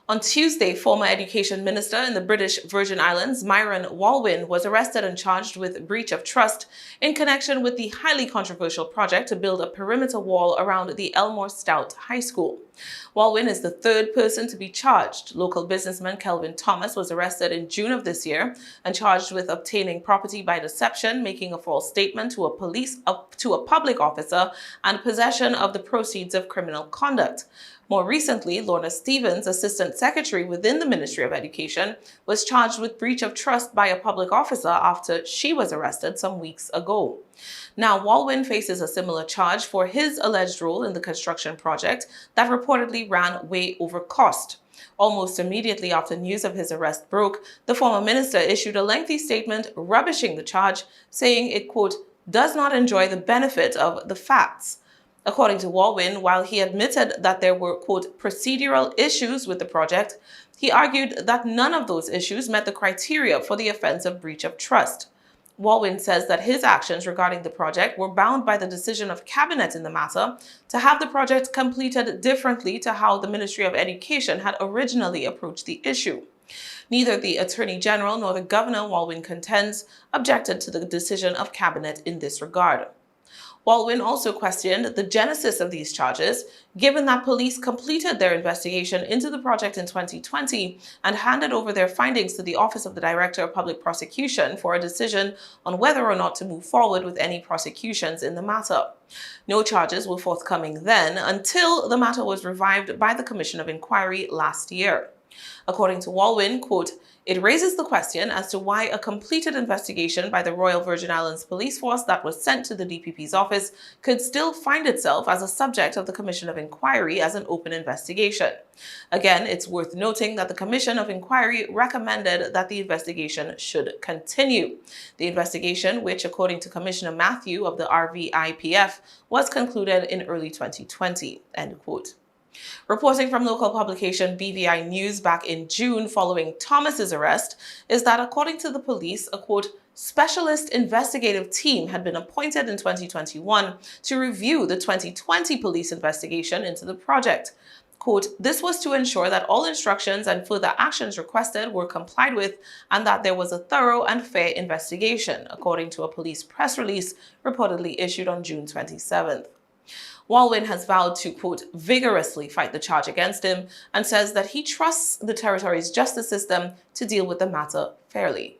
On Tuesday, former Education Minister in the British Virgin Islands, Myron Walwynn, was arrested and charged with breach of trust in connection with the highly controversial project to build a perimeter wall around the Elmore Stoutt High School. Walwynn is the third person to be charged. Local businessman Kelvin Thomas was arrested in June of this year and charged with obtaining property by deception, making a false statement to a public officer, and possession of the proceeds of criminal conduct. More recently, Lorna Stevens, Assistant Secretary within the Ministry of Education, was charged with breach of trust by a public officer after she was arrested some weeks ago. Now, Walwynn faces a similar charge for his alleged role in the construction project that reportedly ran way over cost. Almost immediately after news of his arrest broke, the former minister issued a lengthy statement rubbishing the charge, saying it, quote, does not enjoy the benefit of the facts. According to Walwynn, while he admitted that there were, quote, procedural issues with the project, he argued that none of those issues met the criteria for the offense of breach of trust. Walwynn says that his actions regarding the project were bound by the decision of Cabinet in the matter to have the project completed differently to how the Ministry of Education had originally approached the issue. Neither the Attorney General nor the Governor, Walwynn contends, objected to the decision of Cabinet in this regard. Walwynn also questioned the genesis of these charges, given that police completed their investigation into the project in 2020 and handed over their findings to the Office of the Director of Public Prosecution for a decision on whether or not to move forward with any prosecutions in the matter. No charges were forthcoming then until the matter was revived by the Commission of Inquiry last year. According to Walwynn, quote, it raises the question as to why a completed investigation by the Royal Virgin Islands Police Force that was sent to the DPP's office could still find itself as a subject of the Commission of Inquiry as an open investigation. Again, it's worth noting that the Commission of Inquiry recommended that the investigation should continue. The investigation, which according to Commissioner Matthew of the RVIPF, was concluded in early 2020, end quote. Reporting from local publication BVI News back in June following Thomas's arrest is that according to the police, a quote, specialist investigative team had been appointed in 2021 to review the 2020 police investigation into the project. Quote, this was to ensure that all instructions and further actions requested were complied with and that there was a thorough and fair investigation, according to a police press release reportedly issued on June 27th. Walwynn has vowed to, quote, vigorously fight the charge against him and says that he trusts the territory's justice system to deal with the matter fairly.